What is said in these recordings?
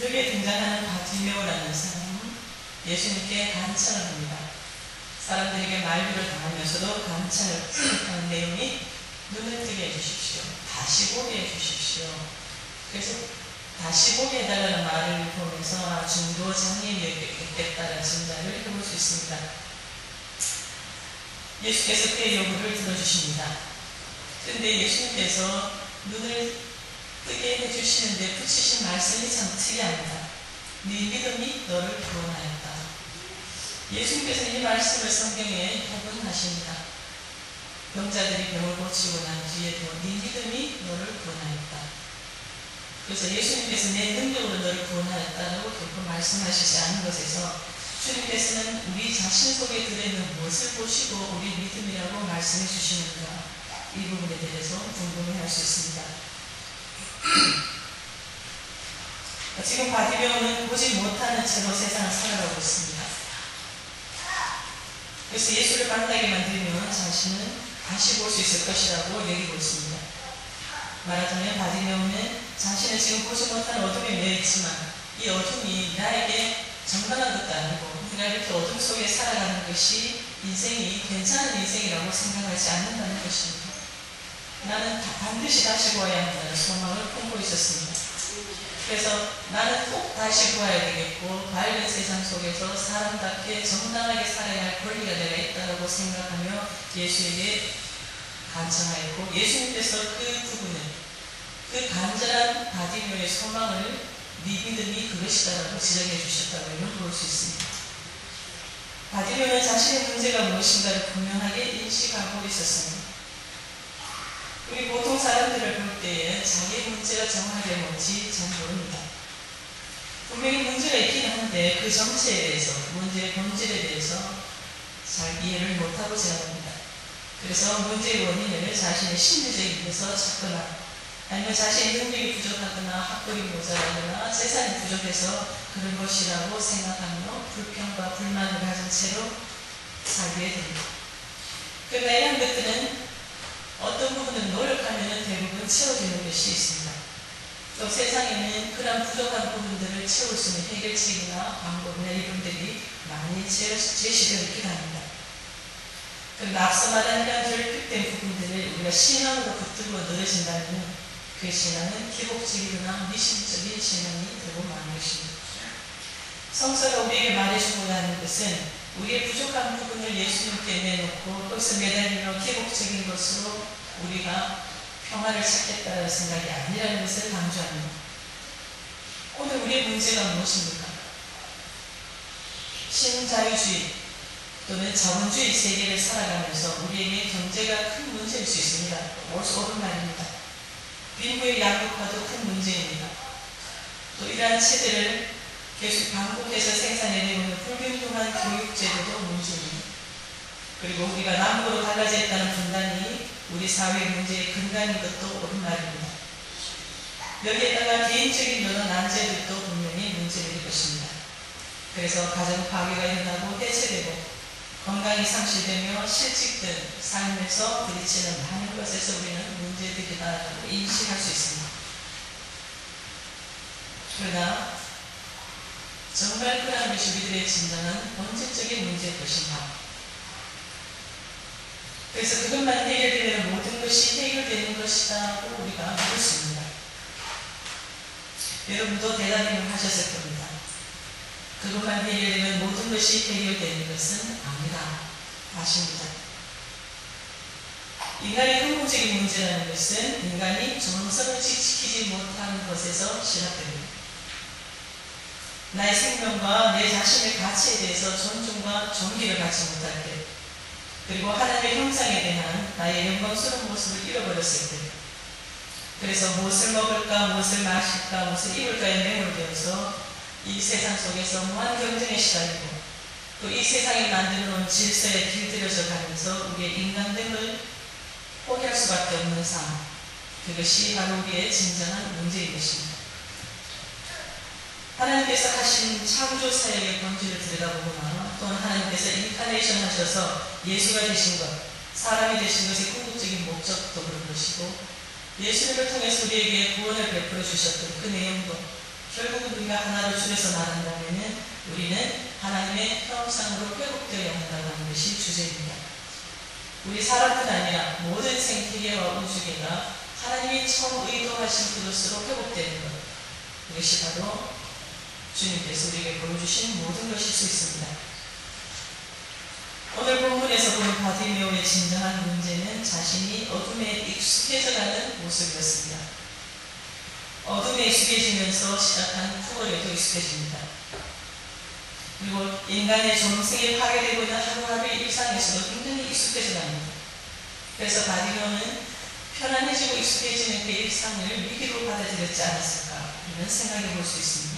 여기에 등장하는 바디메오라는 사람은 예수님께 간청을 합니다. 사람들에게 말비를 당하면서도 간청을 하는 내용이 눈을 뜨게 해주십시오. 다시 보게 해주십시오. 그래서 다시 보게 해달라는 말을 보면서 중도 장애인이었겠다라는 생각을 해볼 수 있습니다. 예수께서 그의 요구를 들어주십니다. 그런데 예수님께서 눈을 뜨게 해주시는데 붙이신 말씀이 참 특이합니다. 네 믿음이 너를 구원하였다. 예수님께서 이 말씀을 성경에 복원하십니다. 병자들이 병을 고치고 난 뒤에도 네 믿음이 너를 구원하였다. 그래서 예수님께서 내 능력으로 너를 구원하였다라고 결코 말씀하시지 않은 것에서 주님께서는 우리 자신 속에 들어있는 무엇을 보시고 우리 믿음이라고 말씀해 주시는가, 이 부분에 대해서 궁금해할 수 있습니다. 지금 바디메오는 보지 못하는 채로 세상을 살아가고 있습니다. 그래서 예수를 만나게 만들면 자신은 다시 볼 수 있을 것이라고 여기고 있습니다. 말하자면 바디메오는 자신은 지금 보지 못하는 어둠에 매여 있지만 이 어둠이 나에게 정당한 것도 아니고 내가 이렇게 어둠 속에 살아가는 것이 인생이 괜찮은 인생이라고 생각하지 않는다는 것입니다. 나는 반드시 다시 보아야 한다는 소망을 품고 있었습니다. 그래서 나는 꼭 다시 보아야 되겠고 밝은 세상 속에서 사람답게 정당하게 살아야 할 권리가 내가 있다고 생각하며 예수에게 간청하였고, 예수님께서 그 부분을, 그 간절한 바디메오의 소망을 네 믿음이 그것이다라고 지적해 주셨다고 볼 수 있습니다. 바디메오는 자신의 문제가 무엇인가를 분명하게 인식하고 있었습니다. 우리 보통 사람들을 볼 때에 자기의 문제가 정확하게 뭔지 잘 모릅니다. 분명히 문제가 있긴 한데 그 정체에 대해서, 문제의 본질에 대해서 잘 이해를 못하고 지나갑니다. 그래서 문제의 원인을 자신의 심리적인 데서 찾거나 아니면 자신의 능력이 부족하거나 학벌이 모자라거나 재산이 부족해서 그런 것이라고 생각하며 불평과 불만을 가진 채로 살게 됩니다. 그러나 이런 것들은 어떤 부분은 노력하면 대부분 채워지는 것이 있습니다. 또 세상에는 그런 부족한 부분들을 채울 수 있는 해결책이나 방법이나 이론들이 많이 제시되어 있긴 합니다. 그러나 앞서 말한 이런 결핍된 부분들을 우리가 신앙으로 붙들고 늘어진다면 그 신앙은 기복적이거나 미심적인 신앙이 되고 마는 것입니다. 성서가 우리에게 말해주고자 하는 것은 우리의 부족한 부분을 예수님께 내놓고 거기서 매달리며 기복적인 것으로 우리가 평화를 찾겠다는 생각이 아니라는 것을 강조합니다. 오늘 우리의 문제가 무엇입니까? 신자유주의 또는 자본주의 세계를 살아가면서 우리에게 경제가 큰 문제일 수 있습니다. 옳은 말입니다. 빈부의 양극화도 큰 문제입니다. 또 이러한 체제를 계속 반복해서 생산해내는 불균등한 교육제도도 문제입니다. 그리고 우리가 남북으로 갈라져 있다는 분단이 우리 사회의 문제의 근간인 것도 옳은 말입니다. 여기에다가 개인적인 여러 난제들도 분명히 문제일 것입니다. 그래서 가정 파괴가 일어나고 해체되고 건강이 상실되며 실직된 삶에서 부딪히는 많은 것에서 우리는 문제들이다라고 인식할 수 있습니다. 그러나 정말 그러한 것이 우리들의 진정한 본질적인 문제일 것인가? 그래서 그것만 해결되면 모든 것이 해결되는 것이라고 우리가 볼 수 있습니다. 여러분도 대답을 하셨을 겁니다. 그것만 해결되면 모든 것이 해결되는 것은 아니다. 아십니다. 인간의 근본적인 문제라는 것은 인간이 정성을 지키지 못하는 것에서 시작됩니다. 나의 생명과 내 자신의 가치에 대해서 존중과 존경을 갖지 못할 때, 그리고 하나님의 형상에 대한 나의 영광스러운 모습을 잃어버렸을 때, 그래서 무엇을 먹을까, 무엇을 마실까, 무엇을 입을까에 매몰되어서 이 세상 속에서 무한 경쟁에 시달리고 또 이 세상에 만들어 놓은 질서에 길들여져 가면서 우리의 인간됨을 포기할 수밖에 없는 상황, 그것이 바로 우리의 진정한 문제인 것입니다. 하나님께서 하신 창조 사역의 본질을 들여다보거나 또는 하나님께서 인카네이션 하셔서 예수가 되신 것, 사람이 되신 것의 궁극적인 목적도 그런 것이고 예수님을 통해서 우리에게 구원을 베풀어 주셨던 그 내용도 결국은 우리가 하나로 줄여서 말한다면 우리는 하나님의 형상으로 회복되어야 한다고 하는 것이 주제입니다. 우리 사람뿐 아니라 모든 생태계와 우주계가 하나님이 처음 의도하신 그것으로 회복되는 것, 이것이 바로 주님께서 우리에게 보여주신 모든 것일 수 있습니다. 오늘 본문에서 보는 바디메오의 진정한 문제는 자신이 어둠에 익숙해져가는 모습이었습니다. 어둠에 익숙해지면서 시작한 풍월에도 익숙해집니다. 그리고 인간의 존승이 파괴되고 있는 하루하루의 일상에서도 굉장히 익숙해져 갑니다. 그래서 바디메오는 편안해지고 익숙해지는 그 일상을 위기로 받아들였지 않았을까 이런 생각해 볼 수 있습니다.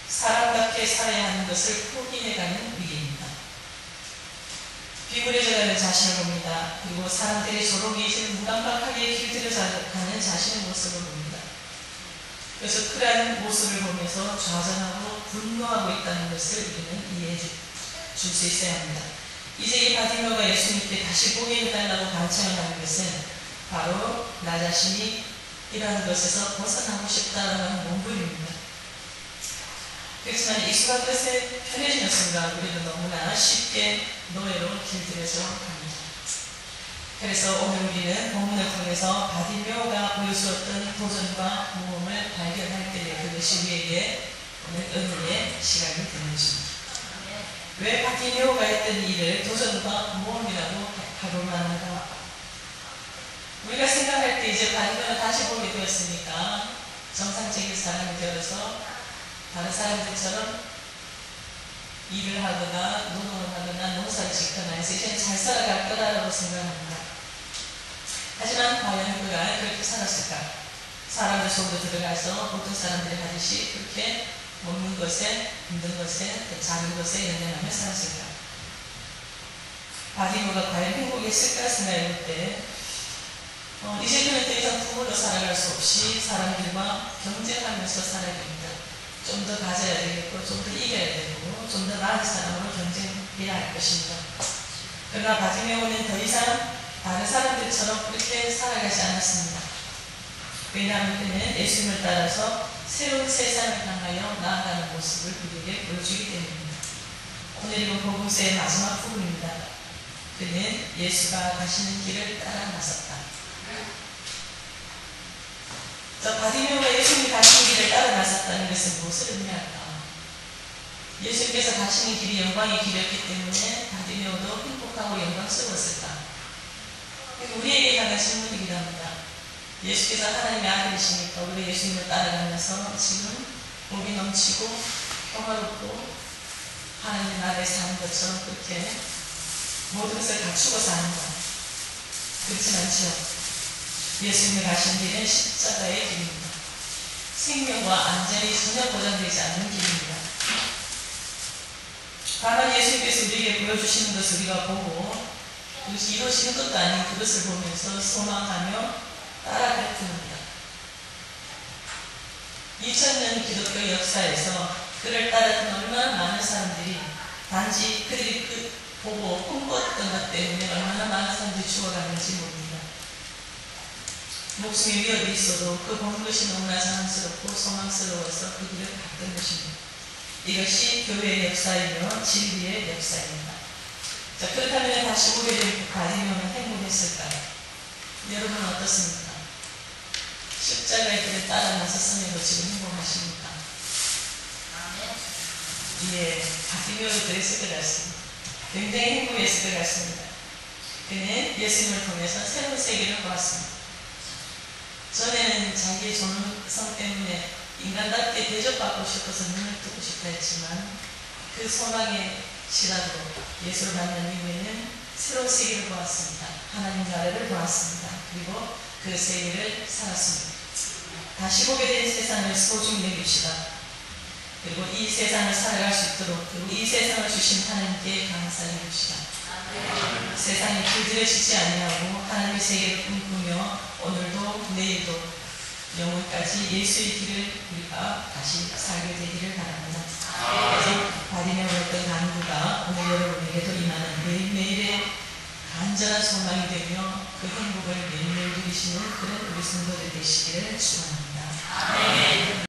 사람답게 살아야 하는 것을 포기해가는 위기입니다. 비굴해져가는 자신을 봅니다. 그리고 사람들이 조롱이지는 무감각하게 길들여가는 자신의 모습을 봅니다. 그래서 그러한 모습을 보면서 좌절하고 분노하고 있다는 것을 우리는 이해해 줄 수 있어야 합니다. 이제 이 바디메오가 예수님께 다시 보게 해달라고 간청을 하는 것은 바로 나 자신이 이러한 것에서 벗어나고 싶다라는 몸부림입니다. 그렇지만 익숙한 것에 편해지는 순간 우리는 너무나 쉽게 노예로 길들여져 갑니다. 그래서 오늘 우리는 본문을 통해서 바디메오가 보여주었던 도전과 모험을 발견할 때에 그것이 우리에게 오늘 은혜의 시간이 되는 것입니다. 왜 바디메오가 했던 일을 도전과 모험이라고 하고 만한가? 우리가 생각할 때 이제 바디메오를 다시 보게 되었으니까 정상적인 사람이 되어서 다른 사람들처럼 일을 하거나 노동을 하거나 농사를 짓거나 해서 이제는 잘 살아갈 거다라고 생각합니다. 하지만 과연 그가 그렇게 살았을까? 사람들 속으로 들어가서 보통 사람들이 하듯이 그렇게 먹는 것에, 힘든 것에, 작은 것에 연연하며 살았을까? 바디메오가 과연 행복했을까 생각해 볼 때 이제 그는 더 이상 부모로 살아갈 수 없이 사람들과 경쟁하면서 살아야 됩니다. 좀 더 가져야 되겠고, 좀 더 이겨야 되고, 좀 더 나은 사람으로 경쟁해야 할 것입니다. 그러나 바디메오는 더 이상 다른 사람들처럼 그렇게 살아가지 않았습니다. 왜냐하면 그는 예수님을 따라서 새로운 세상을 향하여 나아가는 모습을 우리에게 보여주기 때문입니다. 오늘 이건 복음서의 마지막 부분입니다. 그는 예수가 가시는 길을 따라 나섰다. 바디메오가 예수님이 가시는 길을 따라 나섰다는 것은 무엇을 의미할까? 예수님께서 가시는 길이 영광의 길이었기 때문에 바디메오도 행복하고 영광스러웠을까? 우리에게 향한 질문이기도 합니다. 예수께서 하나님의 아들이시니까 우리 예수님을 따라가면서 지금 복이 넘치고 평화롭고 하나님 나라에 사는 것처럼 그렇게 모든 것을 갖추고 사는 것, 그렇진 않죠. 예수님이 가신 길은 십자가의 길입니다. 생명과 안전이 전혀 보장되지 않는 길입니다. 다만 예수님께서 우리에게 보여주시는 것을 우리가 보고 그것이 이루어지는 것도 아닌 그것을 보면서 소망하며 따라갈 뿐입니다. 2000년 기독교 역사에서 그를 따랐던 얼마나 많은 사람들이 단지 그들이 보고 홍보했던 것 때문에 얼마나 많은 사람들이 죽어가는지 모릅니다. 목숨의 위협이 있어도 그 보는 것이 너무나 자랑스럽고 소망스러워서 그 길을 갔던 것입니다. 이것이 교회의 역사이며 진리의 역사입니다. 자, 그렇다면 다시 보게 된 바디메오는 행복했을까요? 여러분은 어떻습니까? 십자가의 길을 따라 나섰으면 지금 행복하십니까? 예, 바디메오도 그랬을 것 같습니다. 굉장히 행복했을 것 같습니다. 그는 예수님을 통해서 새로운 세계를 보았습니다. 전에는 자기의 존엄성 때문에 인간답게 대접받고 싶어서 눈을 뜨고 싶다 했지만 그 소망의 시라도 예수를 만난 이후에는 새로운 세계를 보았습니다. 하나님 나라를 보았습니다. 그리고 그 세계를 살았습니다. 다시 보게 된 세상을 소중히 여깁시다. 그리고 이 세상을 살아갈 수 있도록 그리고 이 세상을 주신 하나님께 감사해 봅시다. 세상에 길들여지지 아니하고 하나님의 세계를 꿈꾸며 오늘도 내일도 영혼까지 예수의 길을 우리가 다시 살게 되기를 바랍니다. 그래서 바디메오였던 간구가 오늘 여러분에게도 임하는 매일매일의 간절한 소망이 되며 그 행복을 매일매일 누리시는 그런 우리 성도들 되시기를 축원합니다.